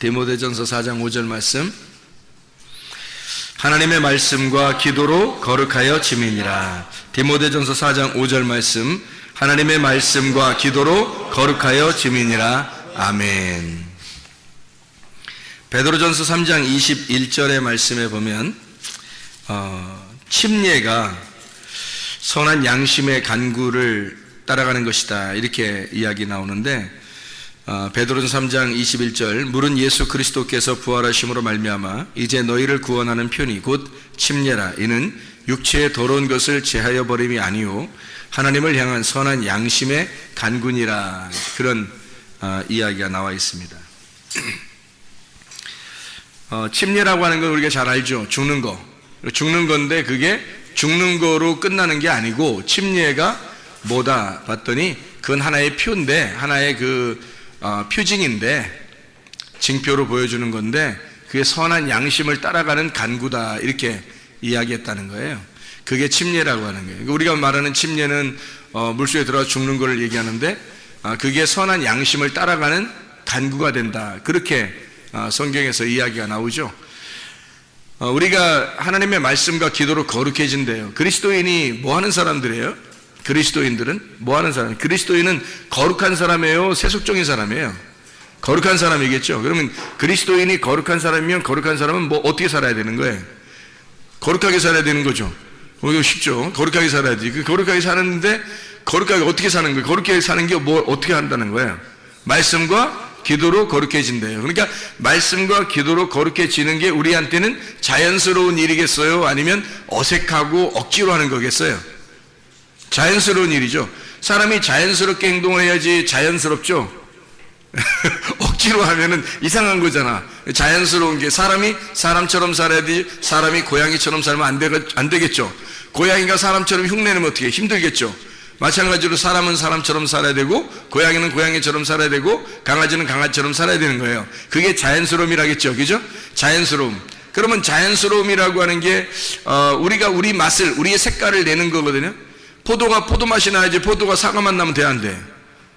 디모데전서 4장 5절 말씀. 하나님의 말씀과 기도로 거룩하여 지미니라. 디모데전서 4장 5절 말씀. 하나님의 말씀과 기도로 거룩하여 지미니라. 아멘. 베드로전서 3장 21절의 말씀에 보면 침례가 선한 양심의 간구를 따라가는 것이다, 이렇게 이야기 나오는데, 베드로전서 3장 21절, 물은 예수 그리스도께서 부활하심으로 말미암아 이제 너희를 구원하는 편이 곧 침례라. 이는 육체의 더러운 것을 제하여 버림이 아니요 하나님을 향한 선한 양심의 간구니라. 그런 이야기가 나와 있습니다. 침례라고 하는 건 우리가 잘 알죠. 죽는 건데 그게 죽는 거로 끝나는 게 아니고, 침례가 뭐다 봤더니 그건 하나의 표인데, 하나의 표징인데, 징표로 보여주는 건데, 그게 선한 양심을 따라가는 간구다, 이렇게 이야기했다는 거예요. 그게 침례라고 하는 거예요. 우리가 말하는 침례는 물속에 들어가 죽는 거를 얘기하는데, 그게 선한 양심을 따라가는 간구가 된다, 그렇게 성경에서 이야기가 나오죠. 우리가 하나님의 말씀과 기도로 거룩해진대요. 그리스도인이 뭐 하는 사람들이에요? 그리스도인들은 뭐 하는 사람? 그리스도인은 거룩한 사람이에요? 세속적인 사람이에요? 거룩한 사람이겠죠. 그러면 그리스도인이 거룩한 사람이면, 거룩한 사람은 뭐 어떻게 살아야 되는 거예요? 거룩하게 살아야 되는 거죠. 이거 쉽죠. 거룩하게 살아야지. 거룩하게 사는데, 거룩하게 어떻게 사는 거예요? 거룩하게 사는 게 뭐 어떻게 한다는 거예요? 말씀과 기도로 거룩해진대요. 그러니까 말씀과 기도로 거룩해지는 게 우리한테는 자연스러운 일이겠어요? 아니면 어색하고 억지로 하는 거겠어요? 자연스러운 일이죠. 사람이 자연스럽게 행동해야지 자연스럽죠. 억지로 하면은 이상한 거잖아. 자연스러운 게, 사람이 사람처럼 살아야지, 사람이 고양이처럼 살면 안 되겠죠. 고양이가 사람처럼 흉내내면 어떻게 힘들겠죠. 마찬가지로 사람은 사람처럼 살아야 되고, 고양이는 고양이처럼 살아야 되고, 강아지는 강아지처럼 살아야 되는 거예요. 그게 자연스러움이라겠죠. 그죠? 자연스러움. 그러면 자연스러움이라고 하는 게 우리가 우리 맛을, 우리의 색깔을 내는 거거든요. 포도가 포도맛이 나야지 포도가 사과맛 나면 돼, 안 돼?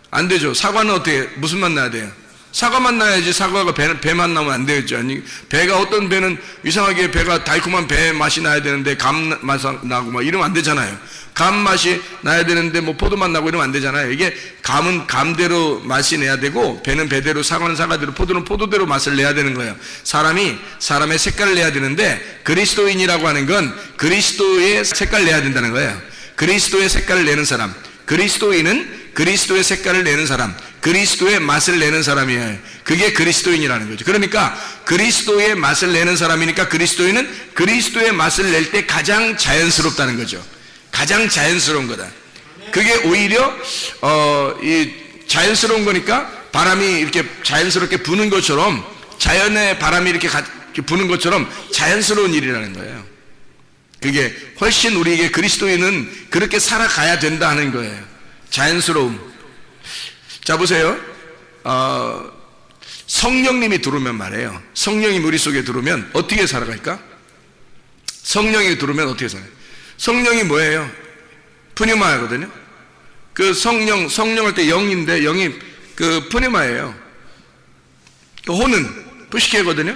안 되죠. 사과는 어떻게, 무슨 맛 나야 돼요? 사과맛 나야지. 사과가 배맛 나면 안 되겠죠. 아니, 배가, 어떤 배는 이상하게 배가 달콤한 배 맛이 나야 되는데 감 맛 나고 막 이러면 안 되잖아요. 감 맛이 나야 되는데 뭐 포도맛 나고 이러면 안 되잖아요. 이게 감은 감대로 맛이 내야 되고, 배는 배대로, 사과는 사과대로, 포도는 포도대로 맛을 내야 되는 거예요. 사람이 사람의 색깔을 내야 되는데, 그리스도인이라고 하는 건 그리스도의 색깔을 내야 된다는 거예요. 그리스도의 색깔을 내는 사람, 그리스도인은 그리스도의 색깔을 내는 사람, 그리스도의 맛을 내는 사람이에요. 그게 그리스도인이라는 거죠. 그러니까 그리스도의 맛을 내는 사람이니까 그리스도인은 그리스도의 맛을 낼 때 가장 자연스럽다는 거죠. 가장 자연스러운 거다. 그게 오히려 이 자연스러운 거니까, 바람이 이렇게 자연스럽게 부는 것처럼, 자연의 바람이 이렇게 부는 것처럼 자연스러운 일이라는 거예요. 그게 훨씬 우리에게, 그리스도인은 그렇게 살아가야 된다 하는 거예요. 자연스러움. 자, 보세요. 성령님이 들어오면 말이에요. 성령이 우리 속에 들어오면 어떻게 살아갈까? 성령이 들어오면 어떻게 살아요? 성령이 뭐예요? 푸뉴마거든요. 그 성령할 때 영인데, 영이 그 푸뉴마예요. 혼은 푸시케거든요.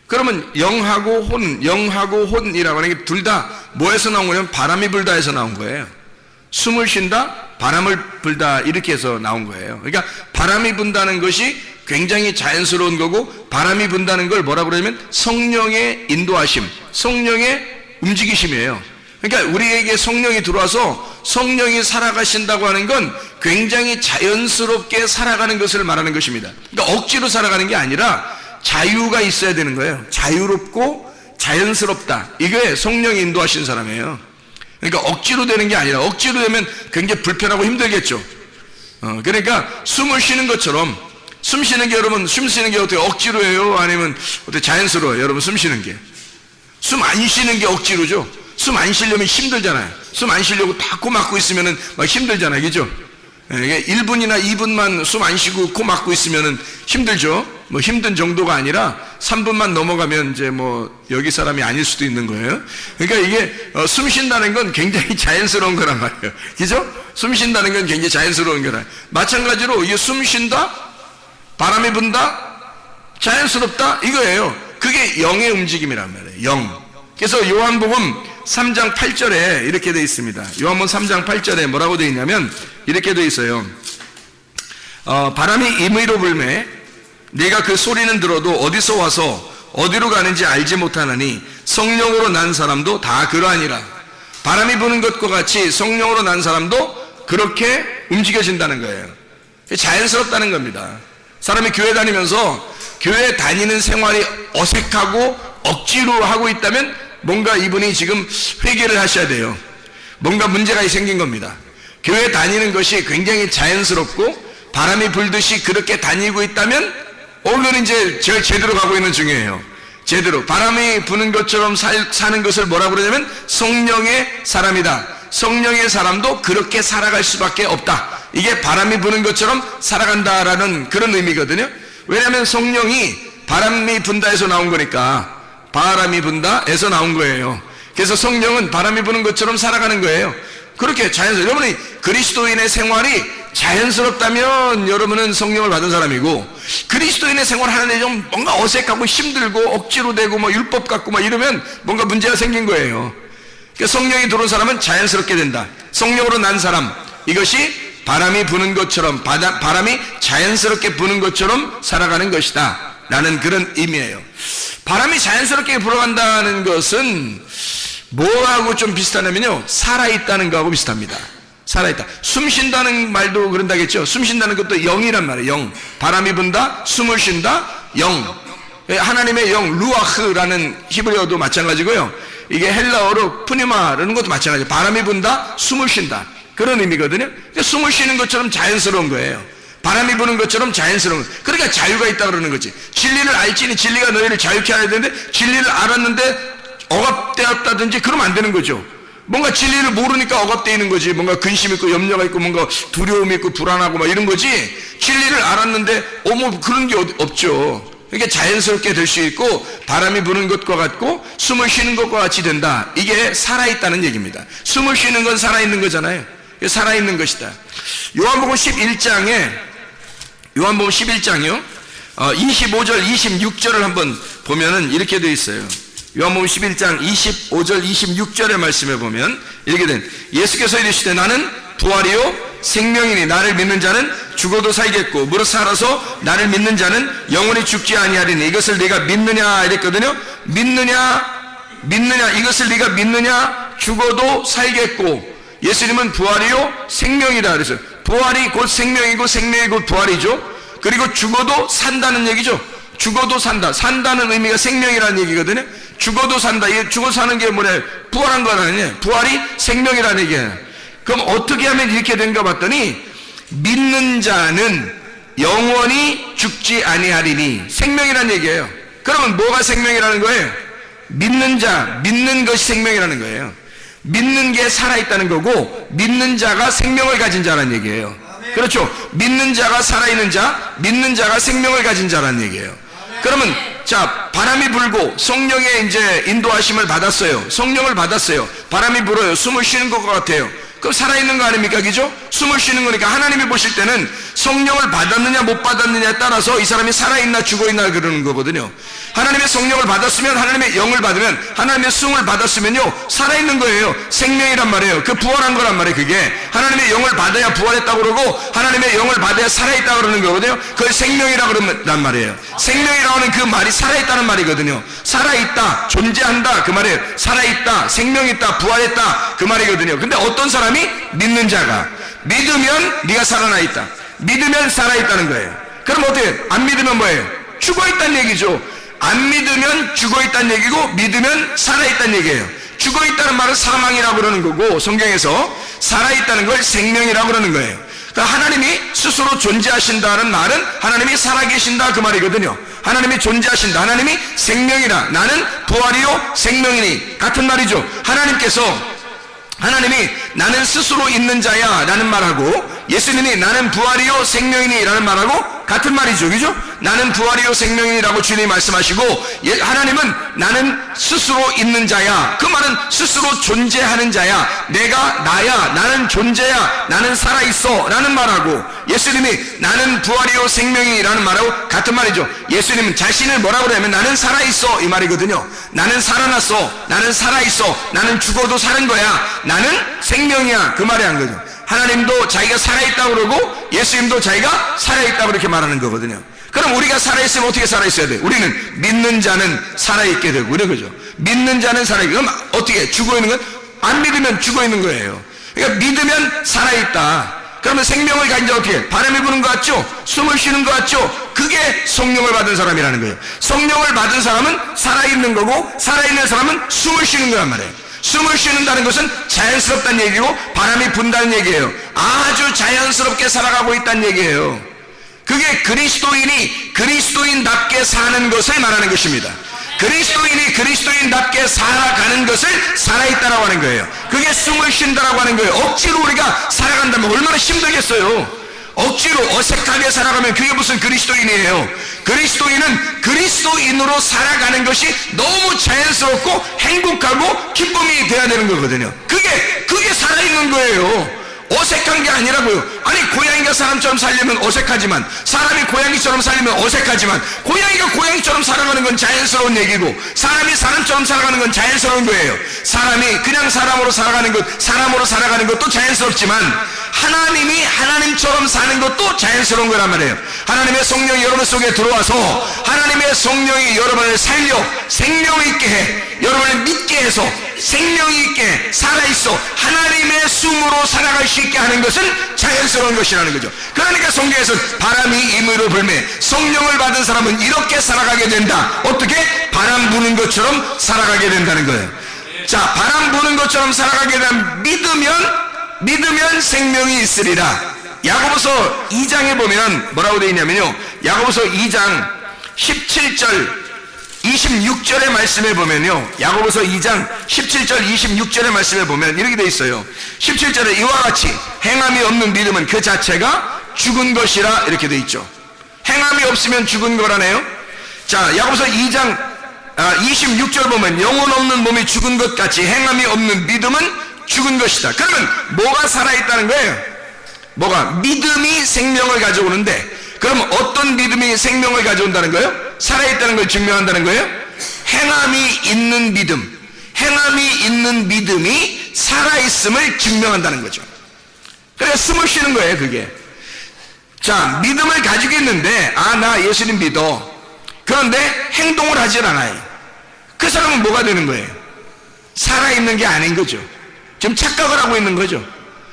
그러면 영하고 혼이라고 하는 게 둘 다 뭐에서 나온 거냐면, 바람이 불다에서 나온 거예요. 숨을 쉰다, 바람을 불다, 이렇게 해서 나온 거예요. 그러니까 바람이 분다는 것이 굉장히 자연스러운 거고, 바람이 분다는 걸 뭐라고 그러냐면 성령의 인도하심, 성령의 움직이심이에요. 그러니까 우리에게 성령이 들어와서 성령이 살아가신다고 하는 건 굉장히 자연스럽게 살아가는 것을 말하는 것입니다. 그러니까 억지로 살아가는 게 아니라 자유가 있어야 되는 거예요. 자유롭고 자연스럽다. 이게 성령이 인도하신 사람이에요. 그러니까 억지로 되는 게 아니라, 억지로 되면 굉장히 불편하고 힘들겠죠. 그러니까 숨을 쉬는 것처럼, 숨 쉬는 게, 여러분, 숨 쉬는 게 어떻게 억지로 해요? 아니면 어떻게 자연스러워요? 여러분, 숨 쉬는 게. 숨 안 쉬는 게 억지로죠. 숨 안 쉬려면 힘들잖아요. 숨 안 쉬려고 다 코 막고 있으면은 막 힘들잖아요. 그죠? 1분이나 2분만 숨 안 쉬고 코 막고 있으면은 힘들죠. 뭐 힘든 정도가 아니라 3분만 넘어가면 이제 뭐 여기 사람이 아닐 수도 있는 거예요. 그러니까 이게 숨 쉰다는 건 굉장히 자연스러운 거란 말이에요. 그죠? 숨 쉰다는 건 굉장히 자연스러운 거라. 마찬가지로 이게 숨 쉰다, 바람이 분다, 자연스럽다 이거예요. 그게 영의 움직임이란 말이에요. 영. 그래서 요한복음 3장 8절에 이렇게 되어 있습니다. 요한복음 3장 8절에 뭐라고 되어 있냐면 이렇게 되어 있어요. 바람이 임의로 불매 네가 그 소리는 들어도 어디서 와서 어디로 가는지 알지 못하나니 성령으로 난 사람도 다 그러하니라. 바람이 부는 것과 같이 성령으로 난 사람도 그렇게 움직여진다는 거예요. 자연스럽다는 겁니다. 사람이 교회 다니면서 교회 다니는 생활이 어색하고 억지로 하고 있다면 뭔가 이분이 지금 회개를 하셔야 돼요. 뭔가 문제가 생긴 겁니다. 교회 다니는 것이 굉장히 자연스럽고 바람이 불듯이 그렇게 다니고 있다면 오늘은 이제 제대로 가고 있는 중이에요. 제대로 바람이 부는 것처럼 사는 것을 뭐라고 그러냐면 성령의 사람이다. 성령의 사람도 그렇게 살아갈 수밖에 없다. 이게 바람이 부는 것처럼 살아간다라는 그런 의미거든요. 왜냐하면 성령이 바람이 분다에서 나온 거니까 바람이 분다에서 나온 거예요. 그래서 성령은 바람이 부는 것처럼 살아가는 거예요. 그렇게 자연스럽게 여러분이 그리스도인의 생활이 자연스럽다면 여러분은 성령을 받은 사람이고 그리스도인의 생활 하는데 좀 뭔가 어색하고 힘들고 억지로 되고 뭐 율법 같고 막 이러면 뭔가 문제가 생긴 거예요. 그러니까 성령이 들어온 사람은 자연스럽게 된다. 성령으로 난 사람 이것이 바람이 부는 것처럼 바람이 자연스럽게 부는 것처럼 살아가는 것이다 라는 그런 의미예요. 바람이 자연스럽게 불어간다는 것은 뭐하고 좀 비슷하냐면요 살아있다는 거하고 비슷합니다. 살아있다. 숨 쉰다는 말도 그런다겠죠. 숨 쉰다는 것도 영이란 말이에요. 영. 바람이 분다, 숨을 쉰다, 영. 하나님의 영, 루아흐라는 히브리어도 마찬가지고요. 이게 헬라어로 푸니마라는 것도 마찬가지예요. 바람이 분다, 숨을 쉰다. 그런 의미거든요. 그러니까 숨을 쉬는 것처럼 자연스러운 거예요. 바람이 부는 것처럼 자연스러운 거예요. 그러니까 자유가 있다 그러는 거지. 진리를 알지니 진리가 너희를 자유케 하야 되는데 진리를 알았는데 억압되었다든지 그러면 안 되는 거죠. 뭔가 진리를 모르니까 억압되어 있는 거지. 뭔가 근심 있고 염려가 있고 뭔가 두려움이 있고 불안하고 막 이런 거지. 진리를 알았는데 뭐 그런 게 없죠. 그러니까 자연스럽게 될 수 있고 바람이 부는 것과 같고 숨을 쉬는 것과 같이 된다. 이게 살아있다는 얘기입니다. 숨을 쉬는 건 살아있는 거잖아요. 살아있는 것이다. 요한복음 11장이요 25절 26절을 한번 보면은 이렇게 되어 있어요. 요한복음 11장 25절 26절의 말씀에 보면 이렇게 된 예수께서 이르시되 나는 부활이요 생명이니 나를 믿는 자는 죽어도 살겠고 무릇 살아서 나를 믿는 자는 영원히 죽지 아니하리니 이것을 네가 믿느냐 이랬거든요. 믿느냐 이것을 네가 믿느냐 죽어도 살겠고 예수님은 부활이요 생명이다 그랬어요. 부활이 곧 생명이고 생명이 곧 부활이죠. 그리고 죽어도 산다는 얘기죠. 죽어도 산다. 산다는 의미가 생명이라는 얘기거든요. 죽어도 산다. 이게 죽어 사는 게 뭐래? 부활한 거 아니에요. 부활이 생명이라는 얘기예요. 그럼 어떻게 하면 이렇게 된가 봤더니 믿는 자는 영원히 죽지 아니하리니 생명이라는 얘기예요. 그러면 뭐가 생명이라는 거예요? 믿는 자, 믿는 것이 생명이라는 거예요. 믿는 게 살아있다는 거고 믿는 자가 생명을 가진 자라는 얘기예요. 그렇죠. 믿는 자가 살아있는 자, 믿는 자가 생명을 가진 자라는 얘기예요. 그러면 자 바람이 불고 성령의 이제 인도하심을 받았어요. 성령을 받았어요. 바람이 불어요. 숨을 쉬는 것 같아요. 그럼 살아있는 거 아닙니까? 그죠? 숨을 쉬는 거니까 하나님이 보실 때는 성령을 받았느냐 못 받았느냐에 따라서 이 사람이 살아있나 죽어있나 그러는 거거든요. 하나님의 성령을 받았으면 하나님의 영을 받으면 하나님의 승을 받았으면요 살아있는 거예요. 생명이란 말이에요. 그 부활한 거란 말이에요. 그게 하나님의 영을 받아야 부활했다고 그러고 하나님의 영을 받아야 살아있다고 그러는 거거든요. 그걸 생명이라고 그런단 말이에요. 생명이라고 하는 그 말이 살아있다는 말이거든요. 살아있다, 존재한다 그 말이에요. 살아있다, 생명있다, 부활했다 그 말이거든요. 근데 어떤 사람이 믿는 자가 믿으면 네가 살아나 있다. 믿으면 살아있다는 거예요. 그럼 어떻게 안 믿으면 뭐예요? 죽어있다는 얘기죠. 안 믿으면 죽어있다는 얘기고 믿으면 살아있다는 얘기예요. 죽어있다는 말은 사망이라고 그러는 거고 성경에서 살아있다는 걸 생명이라고 그러는 거예요. 그러니까 하나님이 스스로 존재하신다는 말은 하나님이 살아계신다 그 말이거든요. 하나님이 존재하신다. 하나님이 생명이라. 나는 부활이요 생명이니 같은 말이죠. 하나님이 나는 스스로 있는 자야 라는 말하고 예수님이 나는 부활이요 생명이니 라는 말하고 같은 말이죠. 그죠? 나는 부활이요 생명이라고 주님이 말씀하시고, 하나님은 나는 스스로 있는 자야. 그 말은 스스로 존재하는 자야. 내가 나야. 나는 존재야. 나는 살아있어 라는 말하고, 예수님이 나는 부활이요 생명이라는 말하고 같은 말이죠. 예수님은 자신을 뭐라고 그러냐면 나는 살아있어 이 말이거든요. 나는 살아났어. 나는 살아있어. 나는 죽어도 사는 거야. 나는 생명이야. 그 말이 한 거죠. 하나님도 자기가 살아있다고 그러고 예수님도 자기가 살아있다고 그렇게 말하는 거거든요. 그럼 우리가 살아있으면 어떻게 살아있어야 돼? 우리는 믿는 자는 살아있게 되고 이런 거죠. 믿는 자는 살아있게. 그럼 어떻게? 죽어있는 건? 안 믿으면 죽어있는 거예요. 그러니까 믿으면 살아있다. 그러면 생명을 가진 자 어떻게? 바람이 부는 것 같죠? 숨을 쉬는 것 같죠? 그게 성령을 받은 사람이라는 거예요. 성령을 받은 사람은 살아있는 거고, 살아있는 사람은 숨을 쉬는 거란 말이에요. 숨을 쉬는다는 것은 자연스럽다는 얘기고 바람이 분다는 얘기예요. 아주 자연스럽게 살아가고 있다는 얘기예요. 그게 그리스도인이 그리스도인답게 사는 것을 말하는 것입니다. 그리스도인이 그리스도인답게 살아가는 것을 살아있다라고 하는 거예요. 그게 숨을 쉰다라고 하는 거예요. 억지로 우리가 살아간다면 얼마나 힘들겠어요. 억지로 어색하게 살아가면 그게 무슨 그리스도인이에요. 그리스도인은 그리스도인으로 살아가는 것이 너무 자연스럽고 행복하고 기쁨이 돼야 되는 거거든요. 그게 살아있는 거예요. 어색한 게 아니라고요. 아니 고양이가 사람처럼 살려면 어색하지만, 사람이 고양이처럼 살려면 어색하지만, 고양이가 고양이처럼 살아가는 건 자연스러운 얘기고, 사람이 사람처럼 살아가는 건 자연스러운 거예요. 사람이 그냥 사람으로 살아가는 것, 사람으로 살아가는 것도 자연스럽지만, 하나님이 하나님처럼 사는 것도 자연스러운 거란 말이에요. 하나님의 성령이 여러분 속에 들어와서 하나님의 성령이 여러분을 살려 생명 있게 해, 여러분을 믿게 해서 생명 있게 살아있어 하나님의 숨으로 살아갈 수 있게 하는 것은 자연스러운 것이라는 거죠. 그러니까 성경에서는 바람이 임의로 불매, 성령을 받은 사람은 이렇게 살아가게 된다. 어떻게? 바람 부는 것처럼 살아가게 된다는 거예요. 자, 바람 부는 것처럼 살아가게 되면 믿으면 생명이 있으리라. 야고보서 2장에 보면 뭐라고 되어 있냐면요, 야고보서 2장 17절 26절의 말씀에 보면요, 야고보서 2장 17절 26절의 말씀에 보면 이렇게 되어 있어요. 17절에 이와 같이 행함이 없는 믿음은 그 자체가 죽은 것이라 이렇게 되어 있죠. 행함이 없으면 죽은 거라네요. 자, 야고보서 2장 26절 보면 영혼 없는 몸이 죽은 것 같이 행함이 없는 믿음은 죽은 것이다. 그러면 뭐가 살아있다는 거예요? 뭐가? 믿음이 생명을 가져오는데, 그럼 어떤 믿음이 생명을 가져온다는 거예요? 살아있다는 걸 증명한다는 거예요? 행함이 있는 믿음, 행함이 있는 믿음이 살아있음을 증명한다는 거죠. 그래서 숨을 쉬는 거예요, 그게. 자, 믿음을 가지고 있는데, 나 예수님 믿어. 그런데 행동을 하질 않아요. 그 사람은 뭐가 되는 거예요? 살아있는 게 아닌 거죠. 지금 착각을 하고 있는 거죠.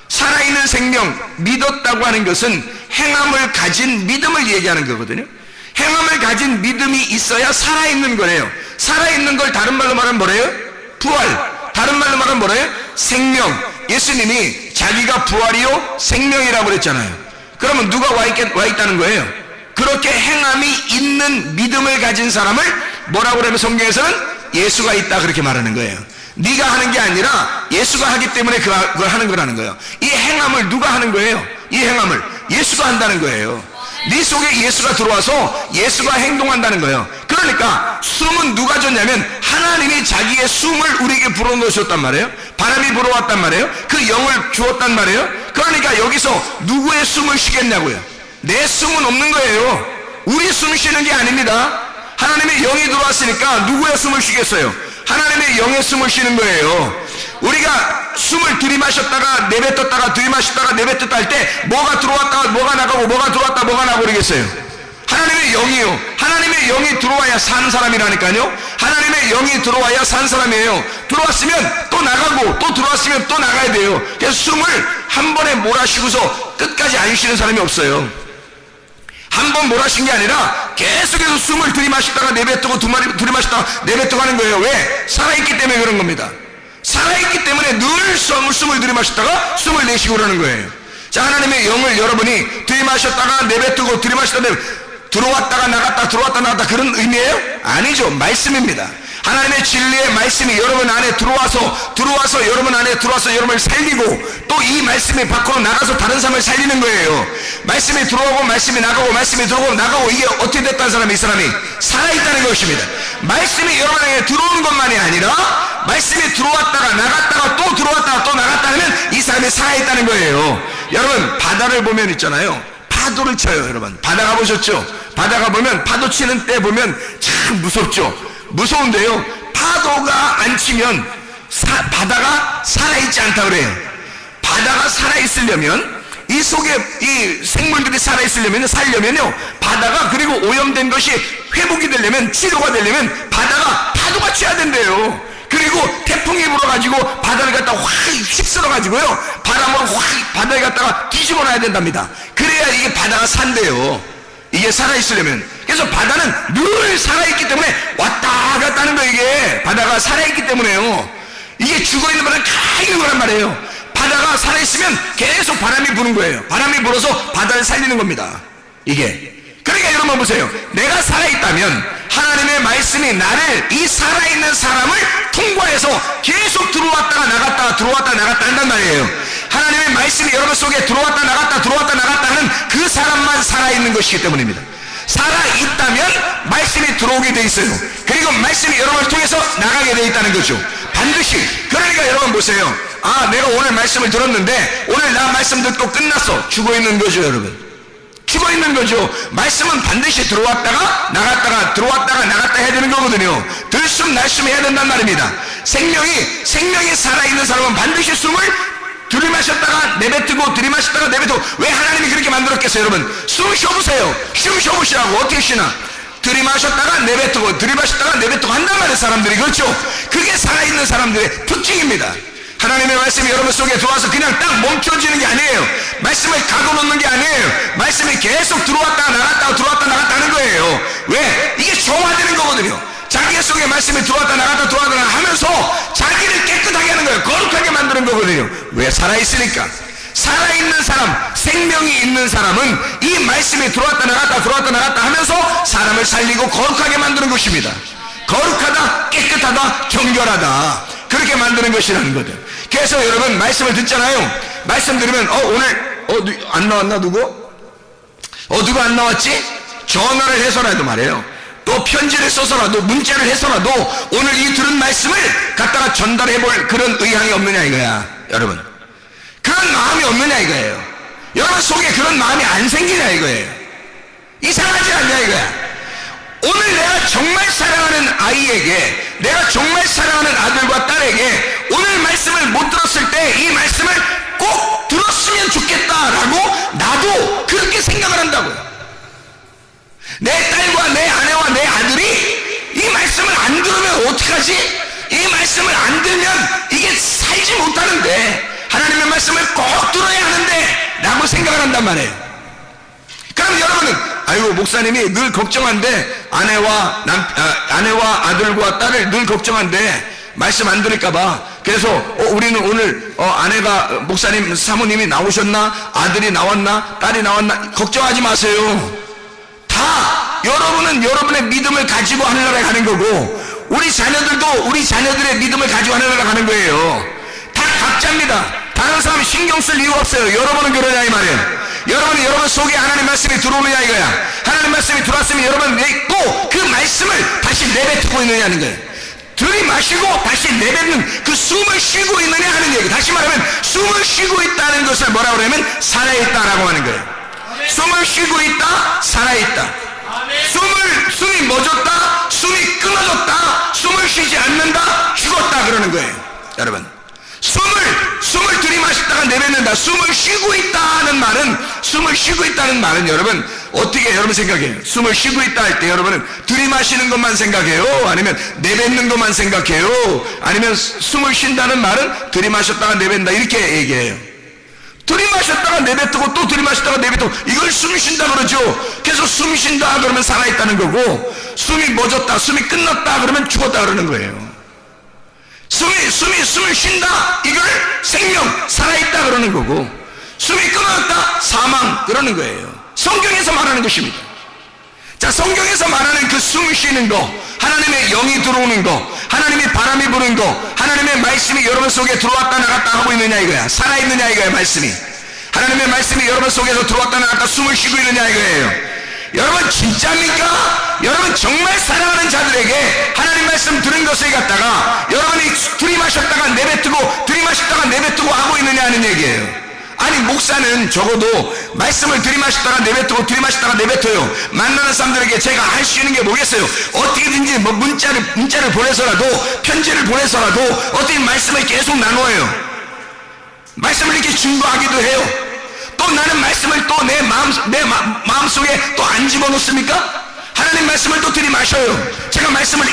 살아있는 생명, 믿었다고 하는 것은 행함을 가진 믿음을 얘기하는 거거든요. 행함을 가진 믿음이 있어야 살아있는 거래요. 살아있는 걸 다른 말로 말하면 뭐래요? 부활. 다른 말로 말하면 뭐래요? 생명. 예수님이 자기가 부활이요 생명이라고 그랬잖아요. 그러면 누가 와 있다는 거예요? 그렇게 행함이 있는 믿음을 가진 사람을 뭐라고 그러면 성경에서는 예수가 있다 그렇게 말하는 거예요. 네가 하는 게 아니라 예수가 하기 때문에 그걸 하는 거라는 거예요. 이 행함을 누가 하는 거예요? 이 행함을 예수가 한다는 거예요. 네 속에 예수가 들어와서 예수가 행동한다는 거예요. 그러니까 숨은 누가 줬냐면 하나님이 자기의 숨을 우리에게 불어넣으셨단 말이에요. 바람이 불어왔단 말이에요. 그 영을 주었단 말이에요. 그러니까 여기서 누구의 숨을 쉬겠냐고요. 내 숨은 없는 거예요. 우리 숨 쉬는 게 아닙니다. 하나님의 영이 들어왔으니까 누구의 숨을 쉬겠어요? 하나님의 영의 숨을 쉬는 거예요. 우리가 숨을 들이마셨다가 내뱉었다가 들이마셨다가 내뱉었다 할 때 뭐가 들어왔다가 뭐가 나가고 뭐가 들어왔다 뭐가 나가고 그러겠어요? 하나님의 영이요. 하나님의 영이 들어와야 사는 사람이라니까요. 하나님의 영이 들어와야 사는 사람이에요. 들어왔으면 또 나가고 또 들어왔으면 또 나가야 돼요. 그래서 숨을 한 번에 몰아쉬고서 끝까지 안 쉬는 사람이 없어요. 한 번 몰아쉰 게 아니라 계속해서 숨을 들이마시다가 내뱉고 들이마시다가 내뱉고 하는 거예요. 왜? 살아있기 때문에 그런 겁니다. 살아있기 때문에 늘 숨을 들이마시다가 숨을 내쉬고 그러는 거예요. 자, 하나님의 영을 여러분이 들이마셨다가 내뱉고 들이마시다가 들어왔다가 나갔다 들어왔다 나갔다 그런 의미예요? 아니죠. 말씀입니다. 하나님의 진리의 말씀이 여러분 안에 들어와서 여러분 안에 들어와서 여러분을 살리고 또 이 말씀이 밖으로 나가서 다른 사람을 살리는 거예요. 말씀이 들어오고 말씀이 나가고 말씀이 들어오고 나가고 이게 어떻게 됐다는 사람이 이 사람이 살아있다는 것입니다. 말씀이 여러분에게 들어오는 것만이 아니라 말씀이 들어왔다가 나갔다가 또 들어왔다가 또 나갔다 하면 이 사람이 살아있다는 거예요. 여러분 바다를 보면 있잖아요. 파도를 쳐요. 여러분 바다 가보셨죠? 바다 가보면 파도 치는 때 보면 참 무섭죠. 무서운데요, 파도가 안 치면 바다가 살아있지 않다 그래요. 바다가 살아있으려면 이 속에 이 생물들이 살려면요 바다가 그리고 오염된 것이 회복이 되려면 치료가 되려면 바다가 파도가 쳐야 된대요. 그리고 태풍이 불어가지고 바다를 갖다가 확 휩쓸어가지고요 바람으로 확 바다를 갖다가 뒤집어 놔야 된답니다. 그래야 이게 바다가 산대요. 이게 살아있으려면. 그래서 바다는 늘 살아있기 때문에 왔다 갔다 하는 거예요. 이게 바다가 살아있기 때문에요. 이게 죽어있는 바다는 가있는 거란 말이에요. 바다가 살아있으면 계속 바람이 부는 거예요. 바람이 불어서 바다를 살리는 겁니다. 이게. 그러니까 여러분 보세요. 내가 살아있다면 하나님의 말씀이 나를 이 살아있는 사람을 통과해서 계속 들어왔다가 나갔다가 들어왔다가 나갔다 한단 말이에요. 하나님의 말씀이 여러분 속에 들어왔다 나갔다 하는 그 사람만 살아있는 것이기 때문입니다. 살아있다면 말씀이 들어오게 돼 있어요. 그리고 말씀이 여러분을 통해서 나가게 돼 있다는 거죠. 반드시. 그러니까 여러분 보세요. 아, 내가 오늘 말씀을 들었는데 오늘 나 말씀 듣고 끝났어. 죽어있는 거죠. 여러분 죽어있는 거죠. 말씀은 반드시 들어왔다가 나갔다가 들어왔다가 나갔다 해야 되는 거거든요. 들숨 날숨 해야 된단 말입니다. 생명이 살아있는 사람은 반드시 숨을 들이마셨다가 내뱉고 들이마셨다가 내뱉고. 왜 하나님이 그렇게 만들었겠어요? 여러분 숨 쉬어보세요. 숨 쉬어보시라고. 어떻게 쉬나? 들이마셨다가 내뱉고 들이마셨다가 내뱉고 한단 말이에요. 사람들이. 그렇죠? 그게 살아있는 사람들의 특징입니다. 하나님의 말씀이 여러분 속에 들어와서 그냥 딱 멈춰지는 게 아니에요. 말씀을 가둬놓는 게 아니에요. 말씀이 계속 들어왔다가 나갔다가 들어왔다 나갔다 하는 거예요. 왜? 이게 정화되는 거거든요. 자기 속에 말씀이 들어왔다 나갔다 들어왔다 하면서 자기를 깨끗하게 하는 거예요. 거룩하게 만드는 거거든요. 왜? 살아있으니까. 살아있는 사람, 생명이 있는 사람은 이 말씀이 들어왔다 나갔다 하면서 사람을 살리고 거룩하게 만드는 것입니다. 거룩하다, 깨끗하다, 정결하다, 그렇게 만드는 것이라는 거죠. 그래서 여러분 말씀을 듣잖아요. 말씀 들으면 오늘 안 나왔나 누구? 누가 안 나왔지? 전화를 해서라도 말해요. 또 편지를 써서라도 문자를 해서라도 오늘 이 들은 말씀을 갖다가 전달해 볼 그런 의향이 없느냐 이거야. 여러분 그런 마음이 없느냐 이거예요. 여러분 속에 그런 마음이 안 생기냐 이거예요. 이상하지 않냐 이거야. 오늘 내가 정말 사랑하는 아이에게, 내가 정말 사랑하는 아들과 딸에게 오늘 말씀을 못 들었을 때 이 말씀을 꼭 들었으면 좋겠다라고 나도 그렇게 생각을 한다고요. 내 딸과 내 아내와 내 아들이 이 말씀을 안 들으면 어떡하지? 이 말씀을 안 들으면 이게 살지 못하는데 하나님의 말씀을 꼭 들어야 하는데 라고 생각을 한단 말이에요. 그럼 여러분은 아이고 목사님이 늘 걱정한데 아내와 아들과 딸을 늘 걱정한데 말씀 안 들을까봐. 그래서 우리는 오늘 아내가 목사님 사모님이 나오셨나 아들이 나왔나 딸이 나왔나 걱정하지 마세요. 다 여러분은 여러분의 믿음을 가지고 하늘나라에 가는 거고 우리 자녀들도 우리 자녀들의 믿음을 가지고 하늘나라에 가는 거예요. 다 각자입니다. 다른 사람 신경 쓸 이유가 없어요. 여러분은 그러냐 이 말이에요. 여러분 속에 하나님 말씀이 들어오느냐 이거야. 하나님 말씀이 들어왔으면 여러분 꼭 그 말씀을 다시 내뱉고 있느냐는 거예요. 들이마시고 다시 내뱉는 그 숨을 쉬고 있느냐 하는 얘기. 다시 말하면 숨을 쉬고 있다는 것을 뭐라고 그러면 살아있다라고 하는 거예요. 숨을 쉬고 있다, 살아있다. 숨이 멎었다, 숨이 끊어졌다, 숨을 쉬지 않는다, 죽었다 그러는 거예요. 여러분 숨을 들이마시다가 내뱉는다. 숨을 쉬고 있다는 말은 여러분 어떻게 여러분 생각해요? 숨을 쉬고 있다 할 때 여러분은 들이마시는 것만 생각해요? 아니면 내뱉는 것만 생각해요? 아니면 숨을 쉰다는 말은 들이마셨다가 내뱉는다 이렇게 얘기해요. 들이마셨다가 내뱉고 또 들이마셨다가 내뱉고 이걸 숨 쉰다 그러죠. 계속 숨 쉰다 그러면 살아있다는 거고 숨이 멎었다 숨이 끝났다 그러면 죽었다 그러는 거예요. 숨을 쉰다 이걸 생명 살아있다 그러는 거고 숨이 끊어졌다 사망 그러는 거예요. 성경에서 말하는 것입니다. 자, 성경에서 말하는 그 숨 쉬는 거, 하나님의 영이 들어오는 거, 하나님의 바람이 부는 거, 하나님의 말씀이 여러분 속에 들어왔다 나갔다 하고 있느냐 이거야. 살아있느냐 이거야. 말씀이, 하나님의 말씀이 여러분 속에서 들어왔다 나갔다 숨을 쉬고 있느냐 이거예요. 여러분 진짜입니까? 여러분 정말 사랑하는 자들에게 하나님 말씀 들은 것을 갖다가 여러분이 들이마셨다가 내뱉고 들이마셨다가 내뱉고 하고 있느냐 하는 얘기예요. 아니 목사는 적어도 말씀을 들이마셨다가 내뱉고 들이마셨다가 내뱉어요. 만나는 사람들에게 제가 할 수 있는 게 뭐겠어요? 어떻게든지 뭐 문자를 보내서라도, 편지를 보내서라도 어떻게 말씀을 계속 나누어요. 말씀을 이렇게 증거하기도 해요. 또 나는 말씀을 또 내 마음속에 또 안 집어넣습니까? 하나님 말씀을 또 들이마셔요. 제가 말씀을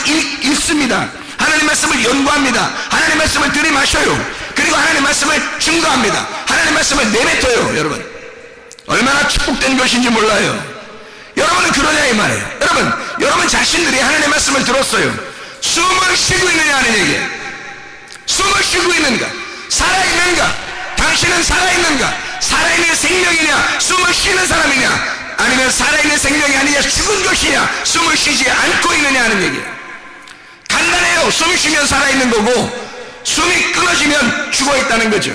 읽습니다. 하나님 말씀을 연구합니다. 하나님 말씀을 들이마셔요. 그리고 하나님 말씀을 증거합니다. 하나님 말씀을 내뱉어요. 여러분 얼마나 축복된 것인지 몰라요. 여러분은 그러냐 이 말이에요. 여러분 자신들이 하나님의 말씀을 들었어요. 숨을 쉬고 있느냐 하는 얘기예요. 숨을 쉬고 있는가? 살아있는가? 당신은 살아있는가? 살아있는 생명이냐? 숨을 쉬는 사람이냐? 아니면 살아있는 생명이 아니냐? 죽은 것이냐? 숨을 쉬지 않고 있느냐 하는 얘기예요. 간단해요. 숨 쉬면 살아있는 거고 숨이 끊어지면 죽어있다는 거죠.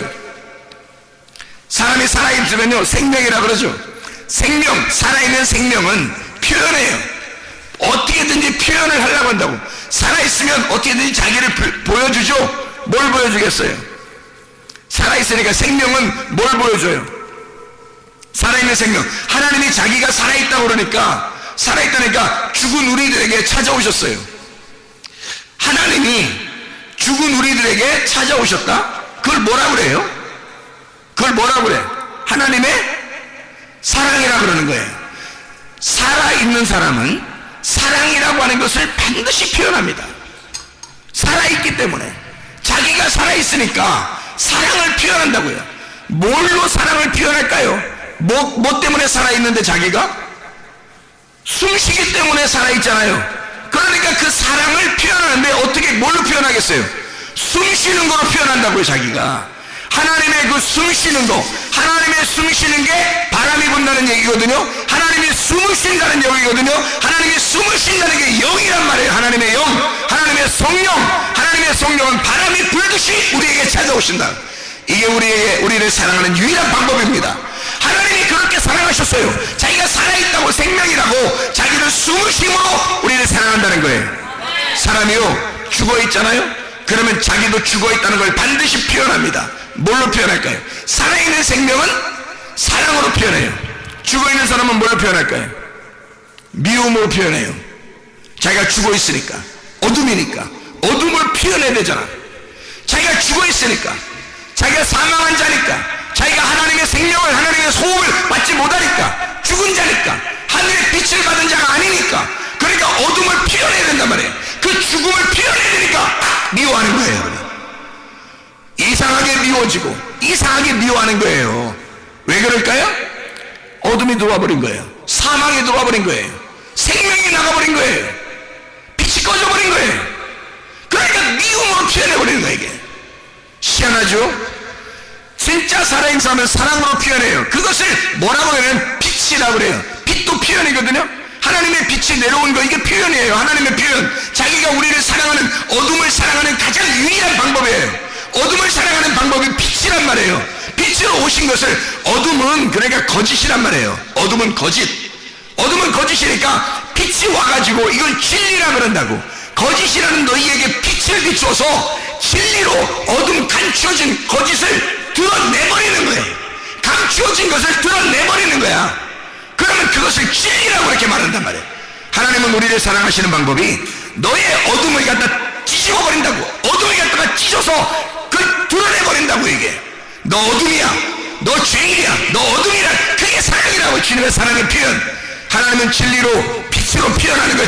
사람이 살아있으면요 생명이라 그러죠. 생명, 살아있는 생명은 표현해요. 어떻게든지 표현을 하려고 한다고. 살아있으면 어떻게든지 자기를 보여주죠. 뭘 보여주겠어요? 살아있으니까 생명은 뭘 보여줘요? 살아있는 생명. 하나님이 자기가 살아있다고 그러니까, 살아있다니까 죽은 우리들에게 찾아오셨어요. 하나님이 죽은 우리들에게 찾아오셨다? 그걸 뭐라 그래요? 그걸 뭐라 그래? 하나님의 사랑이라 그러는 거예요. 살아있는 사람은 사랑이라고 하는 것을 반드시 표현합니다. 살아있기 때문에. 자기가 살아있으니까 사랑을 표현한다고요. 뭘로 사랑을 표현할까요? 뭐 때문에 살아있는데 자기가? 숨쉬기 때문에 살아있잖아요. 그러니까 그 사랑을 표현하는데 어떻게 뭘로 표현하겠어요? 숨쉬는 거로 표현한다고요. 자기가 하나님의 그 숨쉬는 거, 하나님의 숨쉬는 게 바람이 분다는 얘기거든요. 하나님이 숨을 쉰다는 얘기거든요. 하나님이 숨을 쉰다는 게 영이란 말이에요. 하나님의 영, 하나님의 성령. 하나님의 성령은 바람이 불듯이 우리에게 찾아오신다. 이게 우리를 사랑하는 유일한 방법입니다. 하나님이 그렇게 사랑하셨어요. 자기가 살아있다고, 생명이라고 자기를 숨을 쉼으로 우리를 사랑한다는 거예요. 사람이요 죽어있잖아요. 그러면 자기도 죽어있다는 걸 반드시 표현합니다. 뭘로 표현할까요? 살아있는 생명은 사랑으로 표현해요. 죽어있는 사람은 뭘로 표현할까요? 미움으로 표현해요. 자기가 죽어있으니까, 어둠이니까 어둠을 표현해야 되잖아. 자기가 죽어있으니까, 자기가 사망한 자니까, 자기가 하나님의 생명을, 하나님의 소음을 받지 못하니까, 죽은 자니까, 하늘의 빛을 받은 자가 아니니까, 그러니까 어둠을 표현해야 된단 말이에요. 그 죽음을 표현해야 되니까 미워하는 거예요. 여러분. 이상하게 미워지고 이상하게 미워하는 거예요. 왜 그럴까요? 어둠이 들어와 버린 거예요. 사망이 들어와 버린 거예요. 생명이 나가버린 거예요. 빛이 꺼져버린 거예요. 그러니까 미움으로 표현해 버리는 거예요. 이게 희한하죠? 진짜 살아있는 사람은 사랑으로 표현해요. 그것을 뭐라고 하냐면 빛이라고 그래요. 빛도 표현이거든요. 하나님의 빛이 내려온 거, 이게 표현이에요. 하나님의 표현. 자기가 우리를 사랑하는, 어둠을 사랑하는 가장 유일한 방법이에요. 어둠을 사랑하는 방법이 빛이란 말이에요. 빛으로 오신 것을, 어둠은 그러니까 거짓이란 말이에요. 어둠은 거짓. 어둠은 거짓이니까 빛이 와가지고 이걸 진리라 그런다고. 거짓이라는 너희에게 빛을 비추어서 진리로 어둠 감추어진 거짓을 드러내버리는 거예요. 감추어진 것을 드러내버리는 거야. 그러면 그것을 진리라고 이렇게 말한단 말이에요. 하나님은 우리를 사랑하시는 방법이 너의 어둠을 갖다 찢어버린다고. 어둠을 갖다가 찢어서 그걸 드러내버린다고. 이게 너 어둠이야, 너 죄인이야, 너 어둠이라. 그게 사랑이라고. 주님의 사랑의 표현. 하나님은 진리로, 빛으로 표현하는 거예요.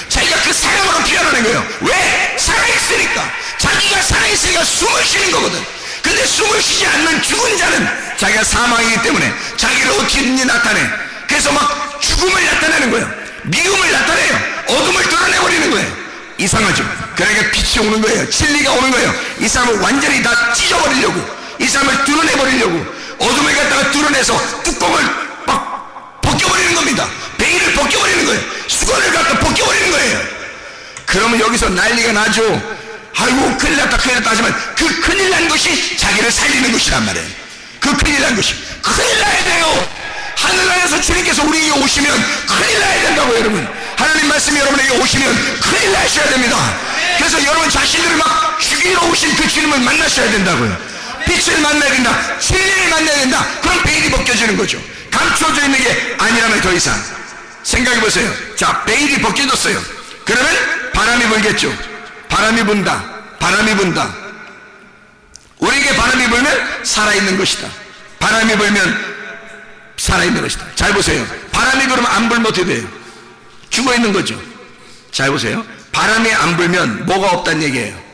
자기가 그 사랑으로 표현하는 거예요. 왜? 살아있으니까. 자기가 살아있으니까 숨을 쉬는 거거든. 근데 숨을 쉬지 않는 죽은 자는 자기가 사망이기 때문에 자기를 어떻게든지 나타내. 그래서 막 죽음을 나타내는 거예요. 미움을 나타내요. 어둠을 드러내버리는 거예요. 이상하죠? 그러니까 빛이 오는 거예요. 진리가 오는 거예요. 이 사람을 완전히 다 찢어버리려고, 이 사람을 드러내버리려고 어둠을 갖다가 드러내서 뚜껑을 막 벗겨버리는 겁니다. 베일을 벗겨버리는 거예요. 수건을 갖다 벗겨버리는 그러면 여기서 난리가 나죠. 아이고 큰일 났다 큰일 났다 하지만 그 큰일 난 것이 자기를 살리는 것이란 말이에요. 그 큰일 난 것이 큰일 나야 돼요. 하늘나라에서 주님께서 우리에게 오시면 큰일 나야 된다고. 여러분, 하나님 말씀이 여러분에게 오시면 큰일 나셔야 됩니다. 그래서 여러분 자신들을 막 죽이러 오신 그 주님을 만나셔야 된다고요. 빛을 만나야 된다, 진리를 만나야 된다. 그럼 베일이 벗겨지는 거죠. 감춰져 있는 게 아니라면 더 이상 생각해 보세요. 자, 베일이 벗겨졌어요. 그러면 바람이 불겠죠. 바람이 분다, 바람이 분다. 우리에게 바람이 불면 살아있는 것이다. 바람이 불면 살아있는 것이다. 잘 보세요. 바람이 그러면 안 불면 어떻게 돼요? 죽어있는 거죠. 잘 보세요. 바람이 안 불면 뭐가 없다는 얘기예요?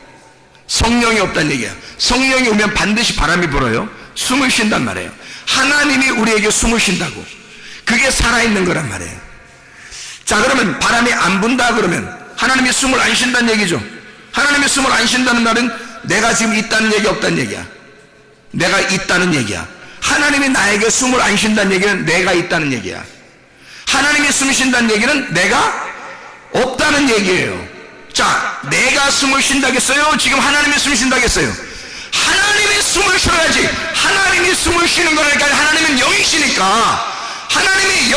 성령이 없다는 얘기야. 성령이 오면 반드시 바람이 불어요. 숨을 쉰단 말이에요. 하나님이 우리에게 숨을 쉰다고. 그게 살아있는 거란 말이에요. 자, 그러면 바람이 안 분다 그러면 하나님이 숨을 안 쉰다는 얘기죠. 하나님이 숨을 안 쉰다는 말은 내가 지금 있다는 얘기 없다는 얘기야. 내가 있다는 얘기야. 하나님이 나에게 숨을 안 쉰다는 얘기는 내가 있다는 얘기야. 하나님이 숨 쉰다는 얘기는 내가 없다는 얘기예요. 자, 내가 숨을 쉰다겠어요? 지금 하나님이 숨 쉰다겠어요? 하나님이 숨을 쉬어야지. 하나님이 숨을 쉬는 거니까. 하나님은 영이시니까. 하나님이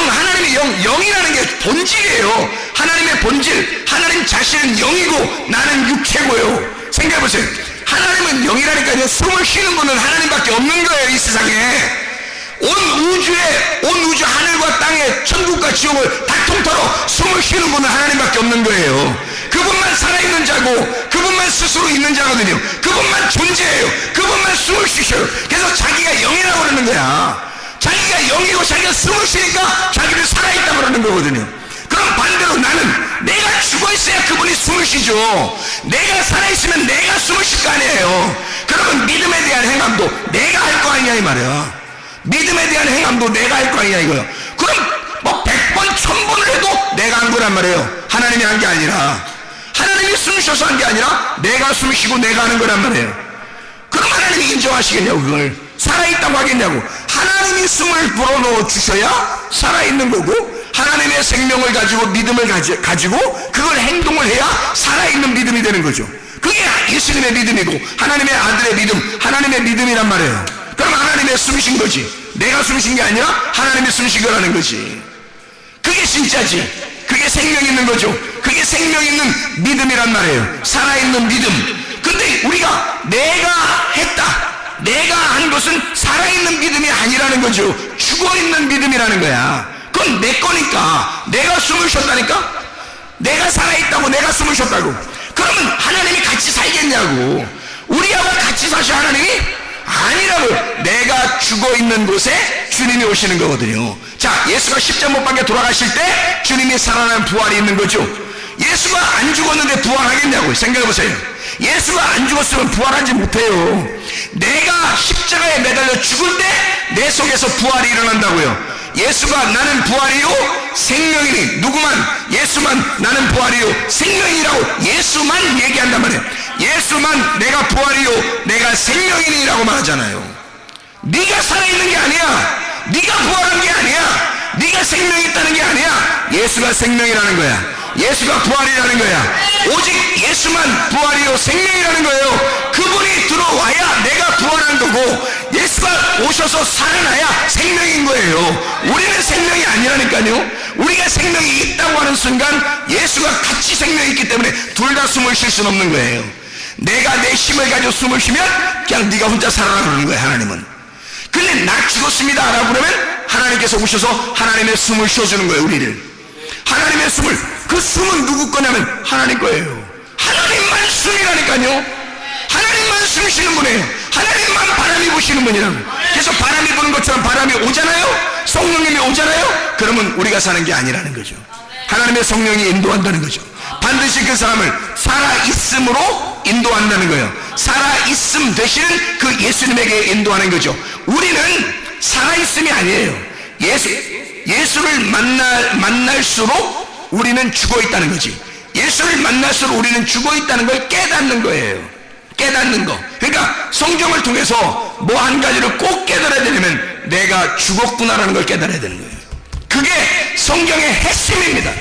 하나님이 영이라는 게 본질이에요. 하나님의 본질, 하나님 자신은 영이고 나는 육체고요. 생각해보세요. 하나님은 영이라니까요. 숨을 쉬는 분은 하나님밖에 없는 거예요. 이 세상에 온 우주 하늘과 땅에 천국과 지옥을 다 통틀어 숨을 쉬는 분은 하나님밖에 없는 거예요. 그분만 살아있는 자고 그분만 스스로 있는 자거든요. 그분만 존재해요. 그분만 숨을 쉬셔요. 그래서 자기가 영이라고 그러는 거야. 자기가 영이고 자기가 숨을 쉬니까 자기를 살아있다고 그러는 거거든요. 그럼 반대로 나는 내가 죽어있어야 그분이 숨을 쉬죠. 내가 살아있으면 내가 숨을 쉴 거 아니에요. 그러면 믿음에 대한 행함도 내가 할 거 아니냐 이 말이야. 믿음에 대한 행함도 내가 할 거 아니냐 이거요. 그럼 뭐 100번 1000번을 해도 내가 한 거란 말이에요. 하나님이 한 게 아니라, 하나님이 숨 쉬어서 한 게 아니라 내가 숨 쉬고 내가 하는 거란 말이에요. 그럼 하나님이 인정하시겠냐고. 그걸 살아있다고 하겠냐고. 하나님이 숨을 불어넣어 주셔야 살아있는 거고, 하나님의 생명을 가지고 믿음을 가지고 그걸 행동을 해야 살아있는 믿음이 되는 거죠. 그게 예수님의 믿음이고 하나님의 아들의 믿음, 하나님의 믿음이란 말이에요. 그럼 하나님의 숨신 거지. 내가 숨신 게 아니라 하나님의 숨신 거라는 거지. 그게 진짜지. 그게 생명 있는 거죠. 그게 생명 있는 믿음이란 말이에요. 살아있는 믿음. 근데 우리가 내가 했다, 내가 한 것은 살아있는 믿음이 아니라는 거죠. 죽어있는 믿음이라는 거야. 그건 내 거니까. 내가 숨을 쉬었다니까. 내가 살아있다고, 내가 숨을 쉬었다고. 그러면 하나님이 같이 살겠냐고. 우리하고 같이 사셔 하나님이? 아니라고. 내가 죽어있는 곳에 주님이 오시는 거거든요. 자, 예수가 십자가 못 박혀 돌아가실 때 주님이 살아난 부활이 있는 거죠. 예수가 안 죽었는데 부활하겠냐고. 생각해보세요. 예수가 안 죽었으면 부활하지 못해요. 내가 십자가에 매달려 죽을 때 내 속에서 부활이 일어난다고요. 예수가 나는 부활이요 생명이니, 누구만, 예수만 나는 부활이요 생명이라고 예수만 얘기한단 말이에요. 예수만 내가 부활이요 내가 생명이니라고 말하잖아요. 네가 살아있는 게 아니야. 네가 부활한 게 아니야. 네가 생명이 있다는 게 아니야. 예수가 생명이라는 거야. 예수가 부활이라는 거야. 오직 예수만 부활이요 생명이라는 거예요. 그분이 들어와야 내가 부활한 거고, 예수가 오셔서 살아나야 생명인 거예요. 우리는 생명이 아니라니까요. 우리가 생명이 있다고 하는 순간 예수가 같이 생명이 있기 때문에 둘 다 숨을 쉴 수는 없는 거예요. 내가 내 힘을 가지고 숨을 쉬면 그냥 네가 혼자 살아라 그러는 거예요. 하나님은. 근데 나 죽었습니다 라고 그러면 하나님께서 오셔서 하나님의 숨을 쉬어주는 거예요. 우리를. 하나님의 숨을, 그 숨은 누구 거냐면 하나님 거예요. 하나님만 숨이라니까요. 하나님만 숨 쉬는 분이에요. 하나님만 바람이 부시는 분이라고. 그래서 바람이 부는 것처럼 바람이 오잖아요. 성령님이 오잖아요. 그러면 우리가 사는 게 아니라는 거죠. 하나님의 성령이 인도한다는 거죠. 반드시 그 사람을 살아있음으로 인도한다는 거예요. 살아있음 대신 그 예수님에게 인도하는 거죠. 우리는 살아있음이 아니에요. 예수를 만날수록 우리는 죽어있다는 거지. 예수를 만날수록 우리는 죽어있다는 걸 깨닫는 거예요. 깨닫는 거. 그러니까 성경을 통해서 뭐 한 가지를 꼭 깨달아야 되려면 내가 죽었구나라는 걸 깨달아야 되는 거예요. 그게 성경의 핵심입니다.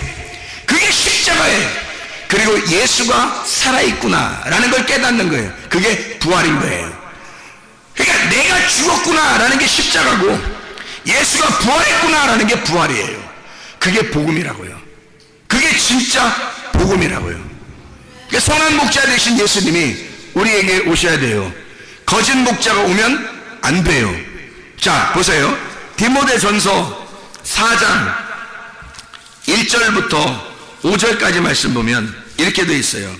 그게 십자가예요. 그리고 예수가 살아있구나라는 걸 깨닫는 거예요. 그게 부활인 거예요. 그러니까 내가 죽었구나라는 게 십자가고 예수가 부활했구나라는 게 부활이에요. 그게 복음이라고요. 그게 진짜 복음이라고요. 그러니까 선한 목자 되신 예수님이 우리에게 오셔야 돼요. 거짓 목자가 오면 안 돼요. 자, 보세요. 디모데전서 4장 1절부터 5절까지 말씀 보면 이렇게 되어 있어요.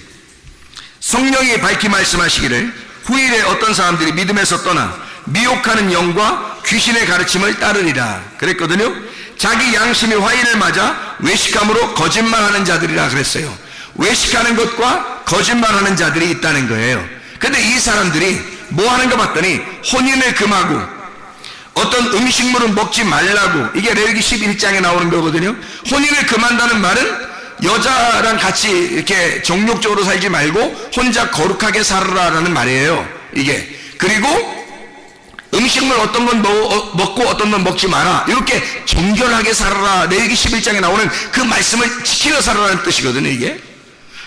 성령이 밝히 말씀하시기를 후일에 어떤 사람들이 믿음에서 떠나 미혹하는 영과 귀신의 가르침을 따르리라 그랬거든요. 자기 양심이 화인을 맞아 외식함으로 거짓말하는 자들이라 그랬어요. 외식하는 것과 거짓말하는 자들이 있다는 거예요. 근데 이 사람들이 뭐 하는가 봤더니 혼인을 금하고 어떤 음식물은 먹지 말라고, 이게 레위기 11장에 나오는 거거든요. 혼인을 금한다는 말은 여자랑 같이 이렇게 정욕적으로 살지 말고 혼자 거룩하게 살아라라는 말이에요. 이게. 그리고 음식물 어떤 건 먹고 어떤 건 먹지 마라. 이렇게 정결하게 살아라. 레위기 11장에 나오는 그 말씀을 지키며 살아라는 뜻이거든요, 이게.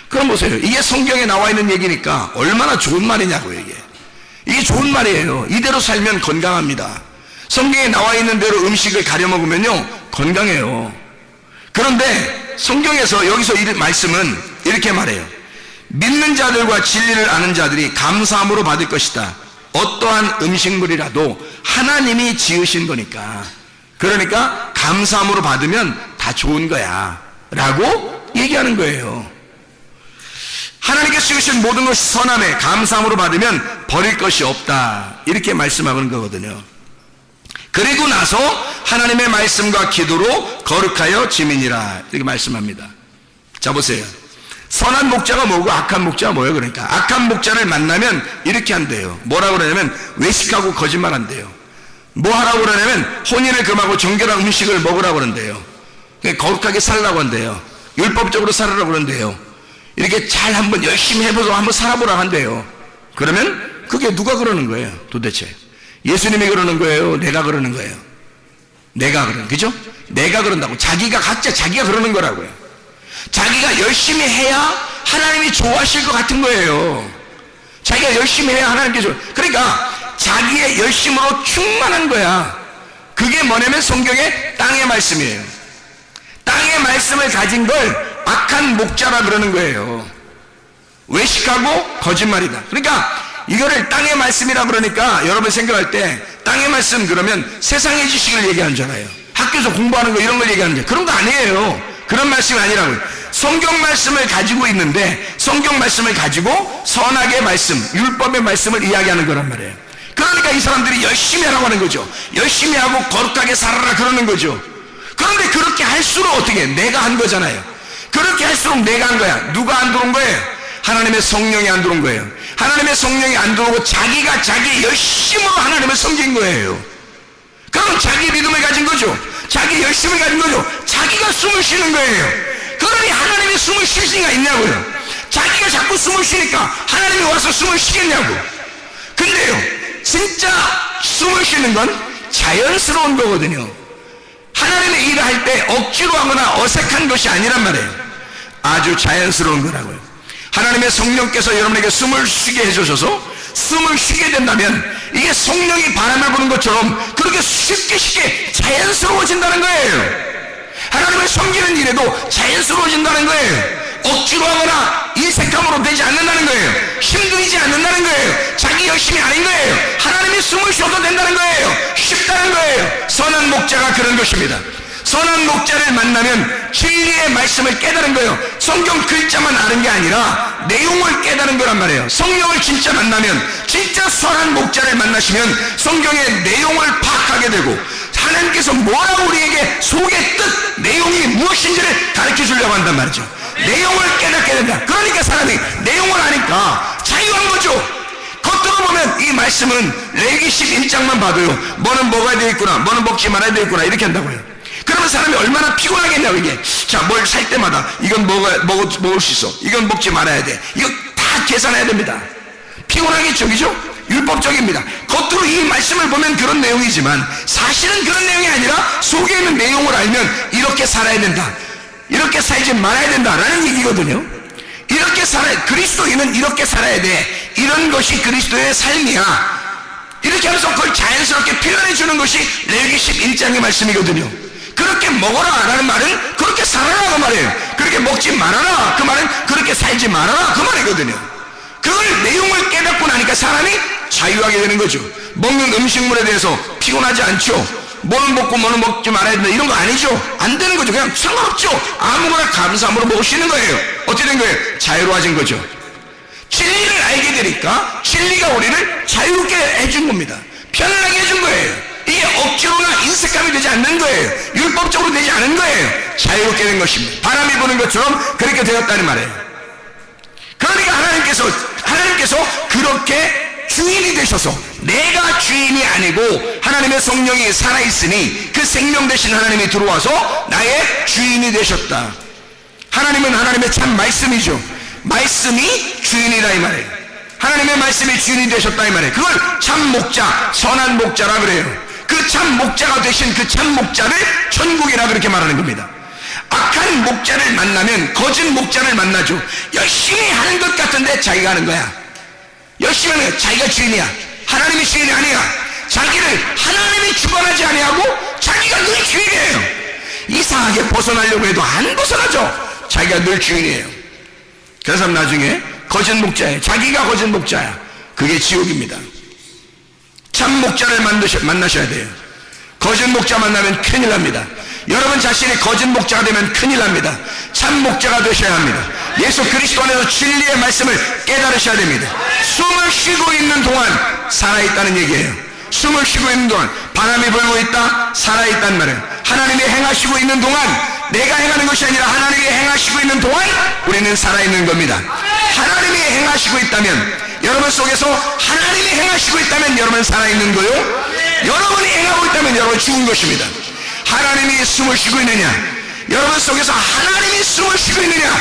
그럼 보세요. 이게 성경에 나와 있는 얘기니까 얼마나 좋은 말이냐고요, 이게. 이게 좋은 말이에요. 이대로 살면 건강합니다. 성경에 나와 있는 대로 음식을 가려 먹으면요, 건강해요. 그런데 성경에서 여기서 이 말씀은 이렇게 말해요. 믿는 자들과 진리를 아는 자들이 감사함으로 받을 것이다. 어떠한 음식물이라도 하나님이 지으신 거니까, 그러니까 감사함으로 받으면 다 좋은 거야 라고 얘기하는 거예요. 하나님께서 지으신 모든 것이 선함에 감사함으로 받으면 버릴 것이 없다, 이렇게 말씀하는 거거든요. 그리고 나서 하나님의 말씀과 기도로 거룩하여 지민이라, 이렇게 말씀합니다. 자, 보세요. 선한 목자가 뭐고 악한 목자가 뭐예요? 그러니까 악한 목자를 만나면 이렇게 한대요. 뭐라고 그러냐면 외식하고 거짓말 한대요. 뭐 하라고 그러냐면 혼인을 금하고 정결한 음식을 먹으라고 그런대요. 거룩하게 살라고 한대요. 율법적으로 살으라고 그런대요. 이렇게 잘 한번 열심히 해보고 한번 살아보라고 한대요. 그러면 그게 누가 그러는 거예요, 도대체? 예수님이 그러는 거예요? 내가 그러는 거예요? 내가 그러는, 그죠? 내가 그런다고. 각자 자기가 그러는 거라고요. 자기가 열심히 해야 하나님이 좋아하실 것 같은 거예요. 자기가 열심히 해야 하나님께 그러니까 자기의 열심으로 충만한 거야. 그게 뭐냐면 성경의 땅의 말씀이에요. 땅의 말씀을 가진 걸 악한 목자라 그러는 거예요. 외식하고 거짓말이다. 그러니까 이거를 땅의 말씀이라 그러니까 여러분 생각할 때 땅의 말씀 그러면 세상의 지식을 얘기하는 줄 알아요. 학교에서 공부하는 거 이런 걸 얘기하는 줄, 그런 거 아니에요. 그런 말씀이 아니라고요. 성경 말씀을 가지고 있는데 성경 말씀을 가지고 선악의 말씀, 율법의 말씀을 이야기하는 거란 말이에요. 그러니까 이 사람들이 열심히 하라고 하는 거죠. 열심히 하고 거룩하게 살아라 그러는 거죠. 그런데 그렇게 할수록 어떻게 해? 내가 한 거잖아요. 그렇게 할수록 내가 한 거야. 누가 안 들어온 거예요? 하나님의 성령이 안 들어온 거예요. 하나님의 성령이 안 들어오고 자기가 자기 열심으로 하나님을 섬긴 거예요. 그럼 자기 믿음을 가진 거죠. 자기 열심을 가진 거죠. 자기가 숨을 쉬는 거예요. 그러니 하나님이 숨을 쉴 수가 있냐고요. 자기가 자꾸 숨을 쉬니까 하나님이 와서 숨을 쉬겠냐고. 근데요, 진짜 숨을 쉬는 건 자연스러운 거거든요. 하나님의 일을 할 때 억지로 하거나 어색한 것이 아니란 말이에요. 아주 자연스러운 거라고요. 하나님의 성령께서 여러분에게 숨을 쉬게 해주셔서 숨을 쉬게 된다면 이게 성령이 바람을 부는 것처럼 그렇게 쉽게 자연스러워진다는 거예요. 하나님을 섬기는 일에도 자연스러워진다는 거예요. 억지로 하거나 인색함으로 되지 않는다는 거예요. 힘들이지 않는다는 거예요. 자기 열심히 아닌 거예요. 하나님이 숨을 쉬어도 된다는 거예요. 쉽다는 거예요. 선한 목자가 그런 것입니다. 선한 목자를 만나면 진리의 말씀을 깨달은 거예요. 성경 글자만 아는 게 아니라 내용을 깨달은 거란 말이에요. 성령을 진짜 만나면, 진짜 선한 목자를 만나시면 성경의 내용을 파악하게 되고 하나님께서 뭐라고 우리에게 속의 뜻, 내용이 무엇인지를 가르쳐 주려고 한단 말이죠. 내용을 깨닫게 된다. 그러니까 사람이 내용을 아니까 자유한 거죠. 겉으로 보면 이 말씀은 레위기 11장만 봐도요, 뭐는 먹어야 되겠구나, 뭐는 먹지 말아야 되겠구나, 이렇게 한다고요. 그러면 사람이 얼마나 피곤하겠냐고. 이게 자, 뭘 살 때마다 이건 먹을 수 있어, 이건 먹지 말아야 돼, 이거 다 계산해야 됩니다. 피곤하겠죠, 그죠? 율법적입니다. 겉으로 이 말씀을 보면 그런 내용이지만 사실은 그런 내용이 아니라 속에 있는 내용을 알면 이렇게 살아야 된다, 이렇게 살지 말아야 된다라는 얘기거든요. 이 이렇게 살아야, 그리스도인은 이렇게 살아야 돼, 이런 것이 그리스도의 삶이야, 이렇게 하면서 그걸 자연스럽게 표현해 주는 것이 레위기 11장의 말씀이거든요. 그렇게 먹어라 라는 말은 그렇게 살아라 그 말이에요. 그렇게 먹지 말아라 그 말은 그렇게 살지 말아라 그 말이거든요. 그걸 내용을 깨닫고 나니까 사람이 자유하게 되는 거죠. 먹는 음식물에 대해서 피곤하지 않죠. 뭐는 먹고 뭐는 먹지 말아야 된다 이런 거 아니죠. 안 되는 거죠. 그냥 상관없죠. 아무거나 감사함으로 먹을 수 있는 거예요. 어떻게 된 거예요? 자유로워진 거죠. 진리를 알게 되니까 진리가 우리를 자유롭게 해준 겁니다. 편안하게 해준 거예요. 이게 억지로나 인색함이 되지 않는 거예요. 율법적으로 되지 않은 거예요. 자유롭게 된 것입니다. 바람이 부는 것처럼 그렇게 되었다는 말이에요. 그러니까 하나님께서 그렇게 주인이 되셔서, 내가 주인이 아니고 하나님의 성령이 살아있으니 그 생명 대신 하나님이 들어와서 나의 주인이 되셨다. 하나님은 하나님의 참 말씀이죠. 말씀이 주인이라 이 말이에요. 하나님의 말씀이 주인이 되셨다 이 말이에요. 그걸 참 목자, 선한 목자라 그래요. 그 참 목자가 되신 그 참 목자를 천국이라 그렇게 말하는 겁니다. 악한 목자를 만나면 거짓 목자를 만나죠. 열심히 하는 것 같은데 자기가 하는 거야. 열심히 하는 거야. 자기가 주인이야. 하나님이 주인이 아니야. 자기를 하나님이 주관하지 아니하고 자기가 늘 주인이에요. 이상하게 벗어나려고 해도 안 벗어나죠. 자기가 늘 주인이에요. 그래서 나중에 거짓 목자예요. 자기가 거짓 목자야. 그게 지옥입니다. 참 목자를 만나셔야 돼요. 거짓 목자 만나면 큰일 납니다. 여러분 자신이 거짓 목자가 되면 큰일 납니다. 참 목자가 되셔야 합니다. 예수 그리스도 안에서 진리의 말씀을 깨달으셔야 됩니다. 숨을 쉬고 있는 동안 살아있다는 얘기예요. 숨을 쉬고 있는 동안, 바람이 불고 있다, 살아있단 말이에요. 하나님이 행하시고 있는 동안, 내가 행하는 것이 아니라 하나님이 행하시고 있는 동안 우리는 살아있는 겁니다. 하나님이 행하시고 있다면, 여러분 속에서 하나님이 행하시고 있다면 여러분 살아있는 거요. 여러분이 행하고 있다면 여러분 죽은 것입니다. 하나님이 숨을 쉬고 있느냐, 여러분 속에서 하나님이 숨을 쉬고 있느냐,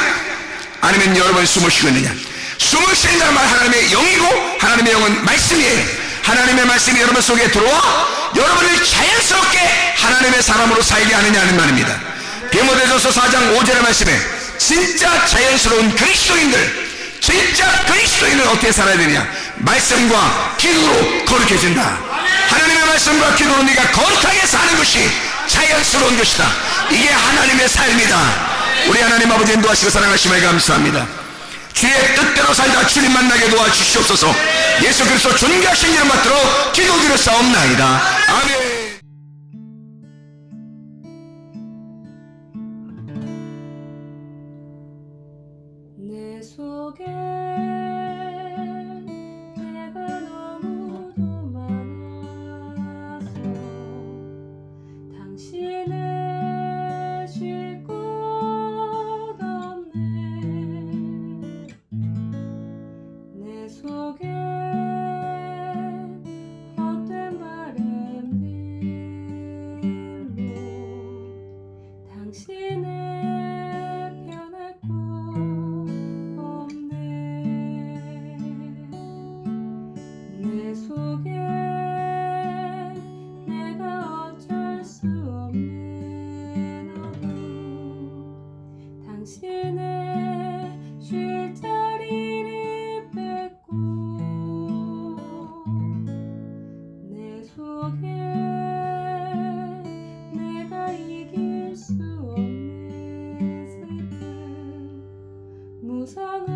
아니면 여러분이 숨을 쉬고 있느냐. 숨을 쉰다는 말, 하나님의 영이고 하나님의 영은 말씀이에요. 하나님의 말씀이 여러분 속에 들어와 여러분을 자연스럽게 하나님의 사람으로 살게 하느냐는 말입니다. 디모데전서 4장 5절의 말씀에 진짜 자연스러운 그리스도인들, 진짜 그리스도인은 어떻게 살아야 되냐? 말씀과 기도로 거룩해진다. 하나님의 말씀과 기도로 네가 거룩하게 사는 것이 자연스러운 것이다. 이게 하나님의 삶이다. 우리 하나님 아버지 인도하시고 사랑하심에 감사합니다. 주의 뜻대로 살다 주님 만나게 도와주시옵소서. 예수 그리스도 존귀하신 이름 받들어 기도드렸사옵나이다. 아멘. 내 속에 내가 너무도 많아서 당신을 쉴 곳 없네. 내 속에 헛된 바램들로 당신을 변할 곳 없네. 내 속에 내가 어쩔 수 없는 어둠, 당신의 쉴 자리를 뺏고 내 속에 내가 이길 수 없는 슬픔, 무성한